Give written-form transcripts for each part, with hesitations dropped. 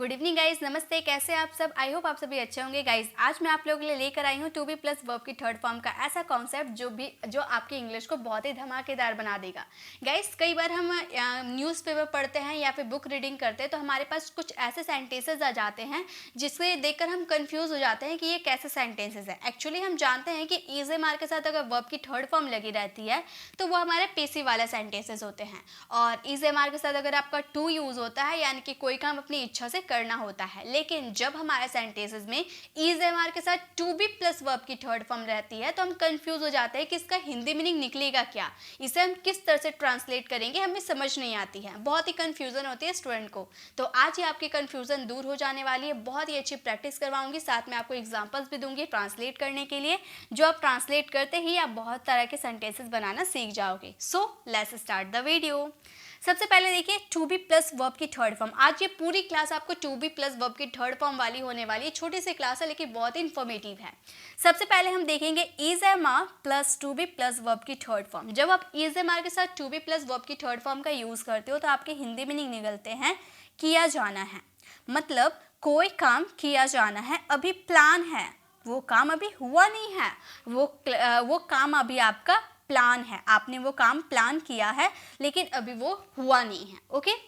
Good evening guys, नमस्ते। कैसे आप सब? आई होप आप सभी अच्छे होंगे। गाइज आज मैं आप लोगों के लिए लेकर आई हूँ टू बी प्लस वर्ब की थर्ड फॉर्म का ऐसा कॉन्सेप्ट जो आपकी इंग्लिश को बहुत ही धमाकेदार बना देगा। गाइज कई बार हम न्यूज़पेपर पढ़ते हैं या फिर बुक रीडिंग करते हैं तो हमारे पास कुछ ऐसे सेंटेंसेज आ जाते हैं जिससे देखकर हम कंफ्यूज हो जाते हैं कि ये कैसे सेंटेंसेज है। एक्चुअली हम जानते हैं कि इज एम आर के साथ अगर वर्ब की थर्ड फॉर्म लगी रहती है तो वो हमारे पेसिव वाले सेंटेंसेज होते हैं, और इज एम आर के साथ अगर आपका टू यूज होता है यानी कि कोई काम अपनी इच्छा से करना होता है। लेकिन जब हमारे सेंटेंसेस में इज एम आर के साथ टू बी प्लस वर्ब की थर्ड फॉर्म रहती है तो हम कंफ्यूज हो जाते हैं कि इसका हिंदी मीनिंग निकलेगा क्या, इसे हम किस तरह से ट्रांसलेट करेंगे, हमें समझ नहीं आती है, बहुत ही कंफ्यूजन होती है स्टूडेंट को। तो आज ही आपकी कंफ्यूजन दूर हो जाने वाली है। बहुत ही अच्छी प्रैक्टिस करवाऊंगी, साथ में आपको एग्जांपल्स भी दूंगी ट्रांसलेट करने के लिए, जो आप ट्रांसलेट करते ही आप बहुत तरह के सेंटेंसेस बनाना सीख जाओगे। So let's start the video. सबसे पहले देखिए टू बी प्लस वर्ब की थर्ड फॉर्म। आज ये पूरी क्लास आपको टू बी प्लस वर्ब की थर्ड फॉर्म वाली होने वाली है। छोटी सी क्लास है लेकिन बहुत ही इन्फॉर्मेटिव है। सबसे पहले हम देखेंगे is am are plus to be plus verb की थर्ड फॉर्म। जब आप इज एम आर के साथ टू बी प्लस वर्ब की थर्ड फॉर्म का यूज करते हो तो आपके हिंदी मीनिंग निकलते हैं किया जाना है, मतलब कोई काम किया जाना है, अभी प्लान है, वो काम अभी हुआ नहीं है, वो काम अभी आपका प्लान है, आपने वो काम प्लान किया है लेकिन अभी वो हुआ नहीं है। ओके,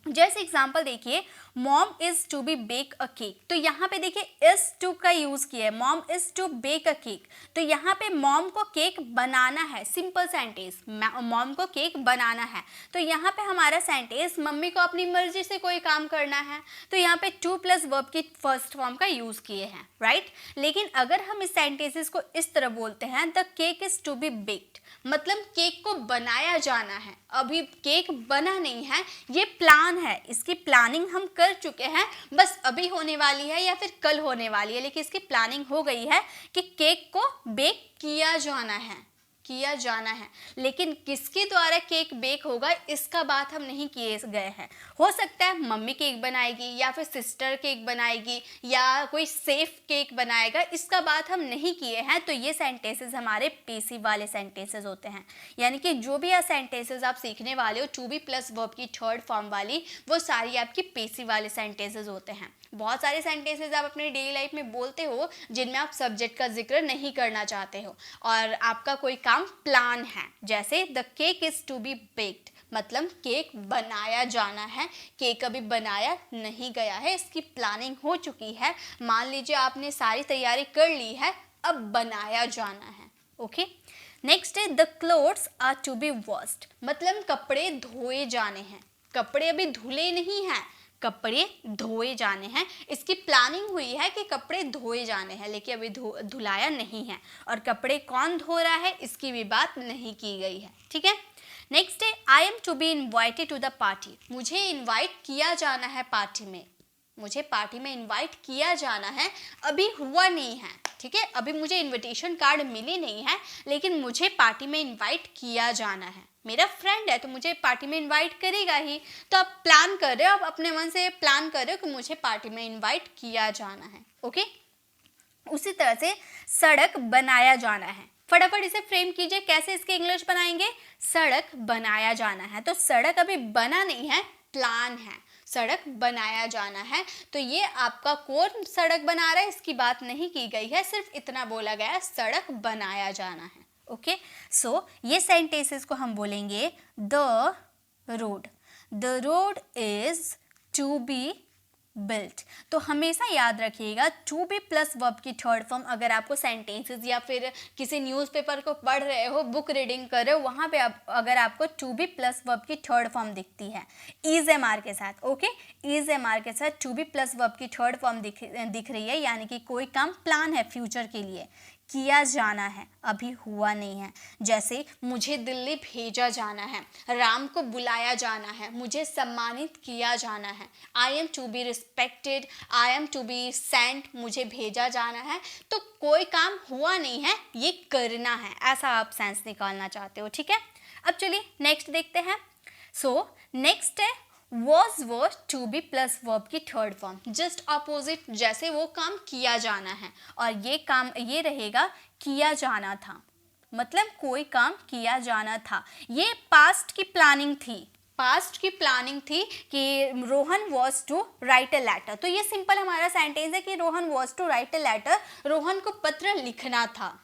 जैसे एग्जाम्पल देखिए mom is to be bake a cake. तो यहाँ पे देखिए इज टू का यूज किया है, mom is to bake a cake. तो यहाँ पे मॉम को केक बनाना है, सिंपल सेंटेंस, मॉम को केक बनाना है। तो यहाँ पे हमारा सेंटेंस मम्मी को अपनी मर्जी से कोई काम करना है, तो यहाँ पे टू प्लस वर्ब की फर्स्ट फॉर्म का यूज किए हैं, राइट। लेकिन अगर हम इस सेंटेंसेस को इस तरह बोलते हैं the cake is to be baked, मतलब केक को बनाया जाना है, अभी केक बना नहीं है, ये प्लान है, इसकी प्लानिंग हम कर चुके हैं, बस अभी होने वाली है या फिर कल होने वाली है, लेकिन इसकी प्लानिंग हो गई है कि केक को बेक किया जाना है, किया जाना है। लेकिन किसके द्वारा केक बेक होगा इसका बात हम नहीं किए गए हैं। हो सकता है मम्मी केक बनाएगी या फिर सिस्टर केक बनाएगी या कोई सेफ केक बनाएगा, इसका बात हम नहीं किए हैं। तो ये सेंटेंसेस हमारे पेसिव वाले सेंटेंसेस होते हैं, यानी कि जो भी सेंटेंसेस आप सीखने वाले हो टू बी प्लस वर्ब की थर्ड फॉर्म वाली, वो सारी आपकी पेसिव वाले सेंटेंसेस होते हैं। बहुत सारे सेंटेंसेस आप अपनी डेली लाइफ में बोलते हो जिनमें आप सब्जेक्ट का जिक्र नहीं करना चाहते हो और आपका कोई काम प्लान है, जैसे the cake is to be baked, मतलब केक बनाया जाना है, केक अभी बनाया नहीं गया है, इसकी प्लानिंग हो चुकी है, मान लीजिए आपने सारी तैयारी कर ली है, अब बनाया जाना है। ओके, नेक्स्ट है the clothes are to be washed, मतलब कपड़े धोए जाने हैं, कपड़े अभी धुले नहीं हैं, कपड़े धोए जाने हैं, इसकी प्लानिंग हुई है कि कपड़े धोए जाने हैं लेकिन अभी धुलाया नहीं है, और कपड़े कौन धो रहा है इसकी भी बात नहीं की गई है, ठीक है। नेक्स्ट है I am to be invited to the party, मुझे इन्वाइट किया जाना है पार्टी में, मुझे पार्टी में इन्वाइट किया जाना है, अभी हुआ नहीं है, ठीक है, अभी मुझे इनविटेशन कार्ड मिली नहीं है लेकिन मुझे पार्टी में इन्वाइट किया जाना है, मेरा फ्रेंड है तो मुझे पार्टी में इनवाइट करेगा ही, तो आप प्लान कर रहे हो, आप अपने मन से प्लान कर रहे हो कि मुझे पार्टी में इनवाइट किया जाना है। ओके, उसी तरह से सड़क बनाया जाना है, फटाफट इसे फ्रेम कीजिए, कैसे इसके इंग्लिश बनाएंगे, सड़क बनाया जाना है, तो सड़क अभी बना नहीं है, प्लान है, सड़क बनाया जाना है। तो ये आपका कौन सड़क बना रहा है इसकी बात नहीं की गई है, सिर्फ इतना बोला गया है सड़क बनाया जाना है। ओके, सो ये सेंटेंसेस को हम बोलेंगे the road is to be built. तो हमेशा याद रखिएगा टू बी प्लस वर्ब की थर्ड फॉर्म, अगर आपको सेंटेंसेस या फिर किसी न्यूज़पेपर को पढ़ रहे हो, बुक रीडिंग कर रहे हो, वहाँ पे अगर आपको टू बी प्लस वर्ब की थर्ड फॉर्म दिखती है इज एम आर के साथ, ओके, इज एम आर के साथ टू बी प्लस वर्ब की थर्ड फॉर्म दिख रही है, यानी कि कोई काम प्लान है फ्यूचर के लिए, किया जाना है, अभी हुआ नहीं है, जैसे मुझे दिल्ली भेजा जाना है, राम को बुलाया जाना है, मुझे सम्मानित किया जाना है, I am to be respected, I am to be sent, मुझे भेजा जाना है, तो कोई काम हुआ नहीं है, ये करना है, ऐसा आप सेंस निकालना चाहते हो, ठीक है। अब चलिए नेक्स्ट देखते हैं। सो नेक्स्ट है was to be plus verb की थर्ड फॉर्म, जस्ट अपोजिट, जैसे वो काम किया जाना है और ये काम ये रहेगा किया जाना था, मतलब कोई काम किया जाना था, ये पास्ट की प्लानिंग थी, पास्ट की प्लानिंग थी कि Rohan was to write a letter. तो ये सिंपल हमारा सेंटेंस है कि Rohan was to write a letter, Rohan को पत्र लिखना था।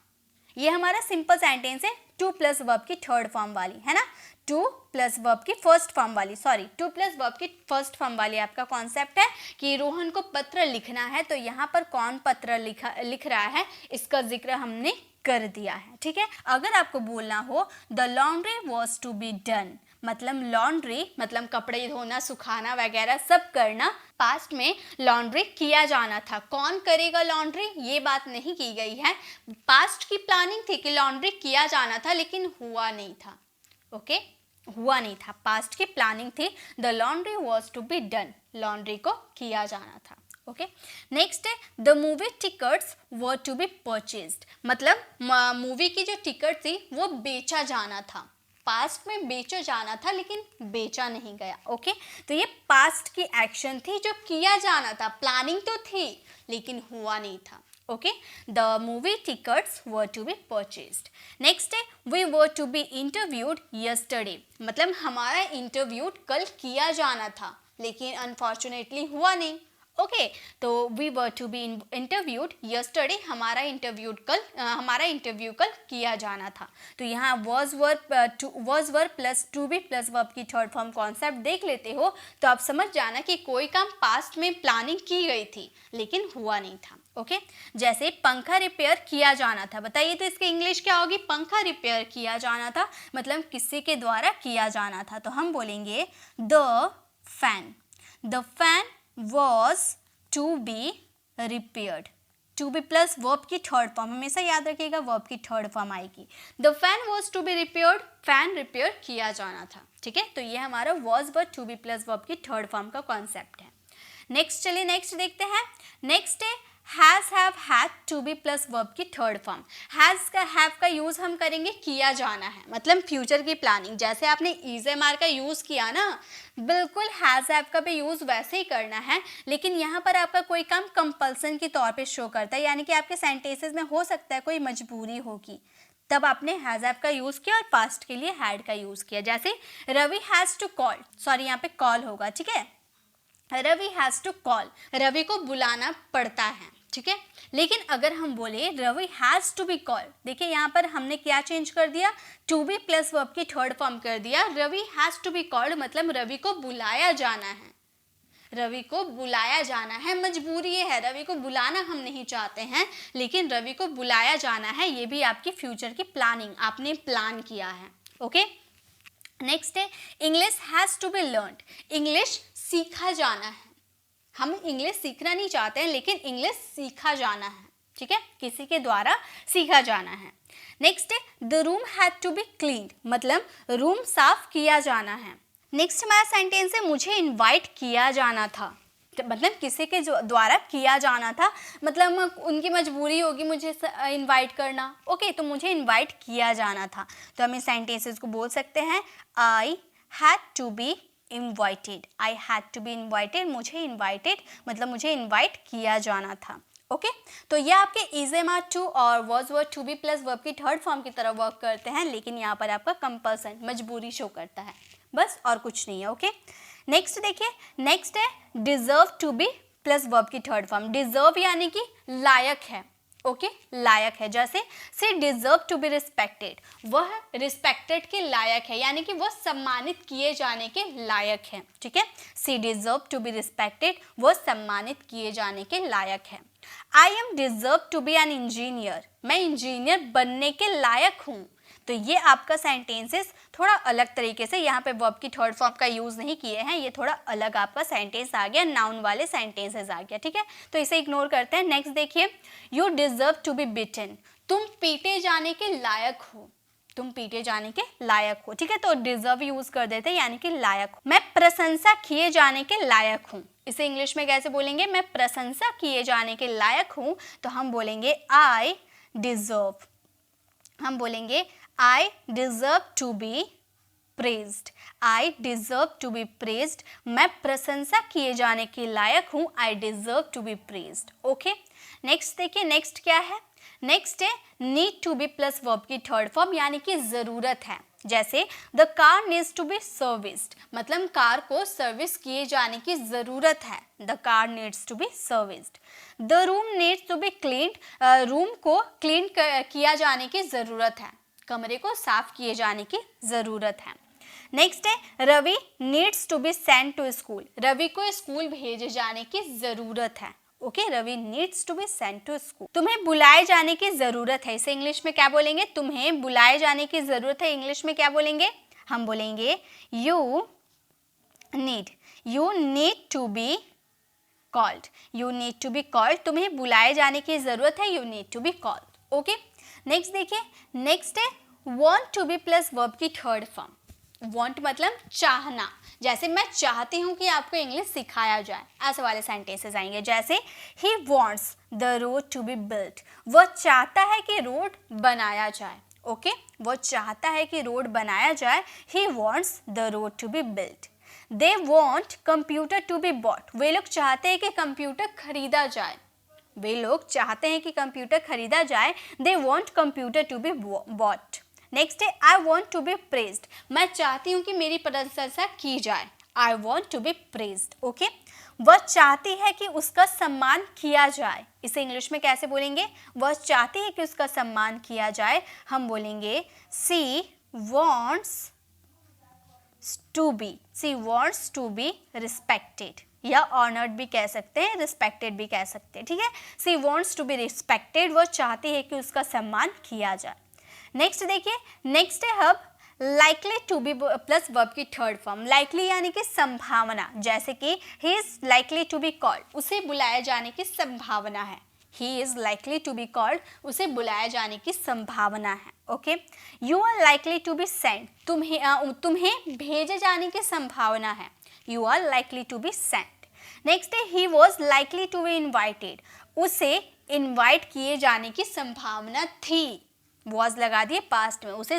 ये हमारा सिंपल सेंटेंस है टू प्लस वर्ब की थर्ड फॉर्म वाली, है ना, टू प्लस वर्ब की फर्स्ट फॉर्म वाली, सॉरी टू प्लस वर्ब की फर्स्ट फॉर्म वाली आपका कॉन्सेप्ट है कि रोहन को पत्र लिखना है। तो यहाँ पर कौन पत्र लिख रहा है इसका जिक्र हमने कर दिया है, ठीक है। अगर आपको बोलना हो the laundry was to be done, मतलब लॉन्ड्री मतलब कपड़े धोना, सुखाना वगैरह सब करना, पास्ट में लॉन्ड्री किया जाना था। कौन करेगा लॉन्ड्री, ये बात नहीं की गई है। पास्ट की प्लानिंग थी कि लॉन्ड्री किया जाना था लेकिन हुआ नहीं था, ओके, हुआ नहीं था। पास्ट की प्लानिंग थी the laundry was to be done, laundry को किया जाना था, ओके। नेक्स्ट है the movie tickets were to be purchased, मतलब मूवी की जो टिकट थी वो बेचा जाना था। पास्ट में बेचा जाना था लेकिन बेचा नहीं गया, ओके। तो ये पास्ट की एक्शन थी जो किया जाना था, प्लानिंग तो थी लेकिन हुआ नहीं था, okay. The movie tickets were to be purchased. Next है we were to be interviewed yesterday, मतलब हमारा इंटरव्यू कल किया जाना था लेकिन अनफॉर्चुनेटली हुआ नहीं, ओके। तो we were to be interviewed yesterday, हमारा इंटरव्यू कल किया जाना था। तो यहाँ was were plus to be plus verb की थर्ड फॉर्म कॉन्सेप्ट देख लेते हो तो आप समझ जाना कि कोई काम पास्ट में प्लानिंग की गई थी लेकिन हुआ नहीं था, ओके। जैसे पंखा रिपेयर किया जाना था, बताइए तो इसकी इंग्लिश क्या होगी, पंखा रिपेयर किया जाना था मतलब किसी के द्वारा किया जाना था। तो हम बोलेंगे the fan was to be repaired, to be plus verb की थर्ड फॉर्म, हमेशा याद रखिएगा वर्ब की थर्ड फॉर्म आएगी। The fan was to be repaired, फैन रिपेयर किया जाना था, ठीक है। तो ये हमारा was verb to be plus verb की थर्ड फॉर्म का कॉन्सेप्ट है। नेक्स्ट चलिए नेक्स्ट देखते हैं। नेक्स्ट है has have had to be plus verb की थर्ड फॉर्म। हैज़ का हैव का यूज़ हम करेंगे किया जाना है, मतलब फ्यूचर की प्लानिंग। जैसे आपने इज एम आर का यूज़ किया ना, बिल्कुल हैज़ हैव का भी यूज़ वैसे ही करना है, लेकिन यहाँ पर आपका कोई काम कंपल्सन के तौर पे शो करता है, यानी कि आपके सेंटेंसेस में हो सकता है कोई मजबूरी होगी, तब आपने हैज़ हैव का यूज़ किया और पास्ट के लिए हैड का यूज़ किया। जैसे Ravi has to call, sorry यहाँ पे कॉल होगा, ठीक है, Ravi has to call, Ravi को बुलाना पड़ता है, ठीक है। लेकिन अगर हम बोले Ravi has to be called, देखिए यहाँ पर हमने क्या चेंज कर दिया, टू बी प्लस वर्ब की थर्ड फॉर्म कर दिया। Ravi has to be called मतलब रवि को बुलाया जाना है, रवि को बुलाया जाना है, मजबूरी ये है, रवि को बुलाना हम नहीं चाहते हैं लेकिन रवि को बुलाया जाना है। ये भी आपकी फ्यूचर की प्लानिंग, आपने प्लान किया है, ओके। नेक्स्ट है English has to be learned, English सीखा जाना है। हम इंग्लिश सीखना नहीं चाहते हैं लेकिन इंग्लिश सीखा जाना है, ठीक है, किसी के द्वारा सीखा जाना है। नेक्स्ट है the room had to be cleaned, मतलब रूम साफ किया जाना है। नेक्स्ट हमारा सेंटेंस है मुझे इनवाइट किया जाना था, मतलब किसी के द्वारा किया जाना था, मतलब उनकी मजबूरी होगी मुझे इनवाइट करना, ओके। तो मुझे इनवाइट किया जाना था, तो हम इस सेंटेंसेस को बोल सकते हैं I had to be invited, I had to be invited, मुझे इनवाइटेड मतलब मुझे इनवाइट किया जाना था, ओके। तो ये आपके इज एम आर टू और was were to be plus verb की थर्ड फॉर्म की तरह वर्क करते हैं, लेकिन यहाँ पर आपका कंपल्सन, मजबूरी शो करता है, बस और कुछ नहीं है, ओके। नेक्स्ट देखिए, नेक्स्ट है deserve to be plus verb की थर्ड फॉर्म। डिजर्व यानी कि लायक है, ओके, लायक है। जैसे से डिजर्व टू बी रिस्पेक्टेड, वह रिस्पेक्टेड के लायक है, यानी कि वह सम्मानित किए जाने के लायक है, ठीक है। She deserve to be respected, वह सम्मानित किए जाने के लायक है। I am deserve to be an engineer, मैं इंजीनियर बनने के लायक हूँ। तो ये आपका सेंटेंसेस थोड़ा अलग तरीके से, यहाँ पे वर्ब की थर्ड फॉर्म का यूज़ नहीं किए हैं, ये थोड़ा अलग आपका सेंटेंस आ गया, नाउन वाले सेंटेंसेस आ गया, ठीक है। तो इसे इग्नोर करते हैं। नेक्स्ट देखिए, यू डिजर्व टू बी बिटन, तुम पीटे जाने के लायक हो, तुम पीटे जाने के लायक हो, ठीक है। तो डिजर्व यूज़ कर देते हैं, यानी कि लायक हो। मैं प्रशंसा किए जाने के लायक हूँ, इसे इंग्लिश में कैसे बोलेंगे, मैं प्रशंसा किए जाने के लायक हूँ, तो हम बोलेंगे आई डिजर्व, हम बोलेंगे I deserve to be praised, I deserve to be praised, मैं प्रशंसा किए जाने के लायक हूँ, I deserve to be praised, okay. Next देखिए, नेक्स्ट क्या है, नेक्स्ट है need to be plus verb की थर्ड फॉर्म यानी कि ज़रूरत है। जैसे the car needs to be serviced, मतलब कार को सर्विस किए जाने की ज़रूरत है। The car needs to be serviced. The room needs to be cleaned, room को क्लीन किया जाने की ज़रूरत है, कमरे को साफ किए जाने की ज़रूरत है। नेक्स्ट है Ravi needs to be sent to school, Ravi को स्कूल भेजे जाने की ज़रूरत है। Okay, Ravi needs to be sent to school. तुम्हें बुलाए जाने की ज़रूरत है, इसे इंग्लिश में क्या बोलेंगे? तुम्हें बुलाए जाने की ज़रूरत है, इंग्लिश में क्या बोलेंगे? हम बोलेंगे you need to be called, you need to be called. तुम्हें बुलाए जाने की ज़रूरत है, you need to be called. Okay, next देखिए, नेक्स्ट है want to be plus verb की थर्ड फॉर्म। वॉन्ट मतलब चाहना, जैसे मैं चाहती हूँ कि आपको इंग्लिश सिखाया जाए, ऐसे वाले सेंटेंसेस आएंगे। जैसे he wants the road to be built, वह चाहता है कि रोड बनाया जाए। ओके, वो चाहता है कि रोड बनाया जाए। He wants the road to be built. They want computer to be bought, वे लोग चाहते हैं कि कंप्यूटर खरीदा जाए, वे लोग चाहते हैं कि कंप्यूटर खरीदा जाए। They want computer to be bought. Next है I want to be praised, मैं चाहती हूँ कि मेरी प्रशंसा की जाए। I want to be praised. Okay, वह चाहती है कि उसका सम्मान किया जाए, इसे इंग्लिश में कैसे बोलेंगे? वह चाहती है कि उसका सम्मान किया जाए, हम बोलेंगे she wants to be respected, या ऑनर्ड भी कह सकते हैं, रिस्पेक्टेड भी कह सकते हैं। ठीक है, she wants to be respected, वह चाहती है कि उसका सम्मान किया जाए। नेक्स्ट देखिए, नेक्स्ट है have likely to be plus verb की थर्ड फॉर्म। लाइकली यानी कि संभावना, जैसे कि he is likely to be called, उसे बुलाए जाने की संभावना है। He is likely to be called, उसे बुलाए जाने की संभावना है। Okay, you are likely to be sent, तुम्हें भेजे जाने की संभावना है। You are likely to be sent. Next है he was likely to be invited, उसे इन्वाइट किए जाने की संभावना थी। वॉज लगा दिए पास्ट में, उसे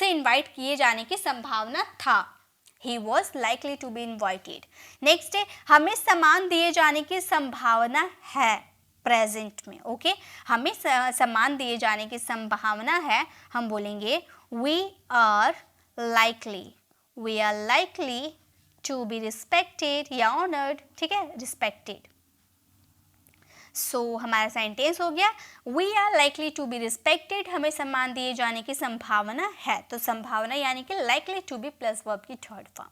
इन्वाइट किए जाने की संभावना था। He was likely to be invited. Next है हमें सम्मान दिए जाने की संभावना है, प्रेजेंट में। ओके, हमें सम्मान दिए जाने की संभावना है, हम बोलेंगे we are likely to be respected या ऑनर्ड। ठीक है, रिस्पेक्टेड। सो हमारा सेंटेंस हो गया we are likely to be respected, हमें सम्मान दिए जाने की संभावना है। तो संभावना यानी कि likely to be plus verb की थर्ड फॉर्म।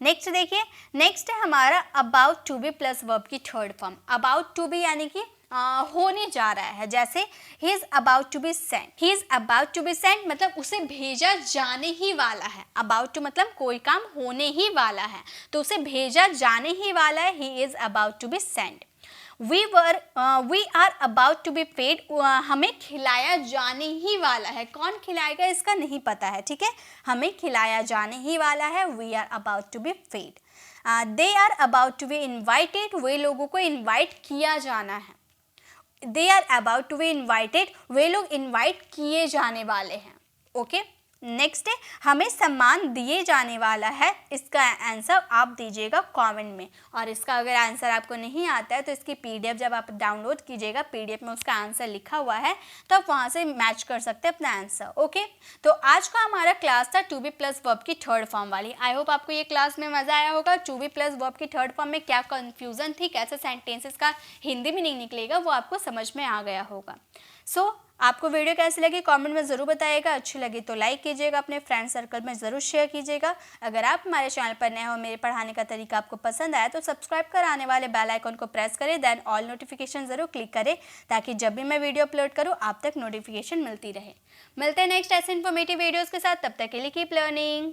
नेक्स्ट देखिए, नेक्स्ट है हमारा about to be plus verb की third form. About to be यानी कि होने जा रहा है, जैसे he is about to be sent, he is about to be sent मतलब उसे भेजा जाने ही वाला है। अबाउट टू मतलब कोई काम होने ही वाला है, तो उसे भेजा जाने ही वाला है। He is about to be sent. We are about to be fed, हमें खिलाया जाने ही वाला है। कौन खिलाएगा इसका नहीं पता है। ठीक है, हमें खिलाया जाने ही वाला है। We are about to be fed. They are about to be invited, वे लोगों को इन्वाइट किया जाना है। They are about to be invited, वे लोग इन्वाइट किए जाने वाले हैं। ओके, नेक्स्ट है हमें सम्मान दिए जाने वाला है। इसका आंसर आप दीजिएगा कमेंट में, और इसका अगर आंसर आपको नहीं आता है तो इसकी पीडीएफ जब आप डाउनलोड कीजिएगा, पीडीएफ में उसका आंसर लिखा हुआ है, तो आप वहाँ से मैच कर सकते हैं अपना आंसर। ओके, तो आज का हमारा क्लास था टू बी प्लस वर्ब की थर्ड फॉर्म वाली। आई होप आपको ये क्लास में मज़ा आया होगा। टू बी प्लस वर्ब की थर्ड फॉर्म में क्या कन्फ्यूज़न थी, कैसे सेंटेंसेस का हिंदी में नहीं निकलेगा, वो आपको समझ में आ गया होगा। सो आपको वीडियो कैसी लगी कमेंट में ज़रूर बताइएगा। अच्छी लगी तो लाइक कीजिएगा, अपने फ्रेंड सर्कल में ज़रूर शेयर कीजिएगा। अगर आप हमारे चैनल पर नए हो, मेरे पढ़ाने का तरीका आपको पसंद आया तो सब्सक्राइब कर आने वाले बेल आइकन को प्रेस करें, देन ऑल नोटिफिकेशन ज़रूर क्लिक करें, ताकि जब भी मैं वीडियो अपलोड करूँ आप तक नोटिफिकेशन मिलती रहे। मिलते हैं नेक्स्ट ऐसे इन्फॉर्मेटिव वीडियोज़ के साथ, तब तक के लिए कीप लर्निंग।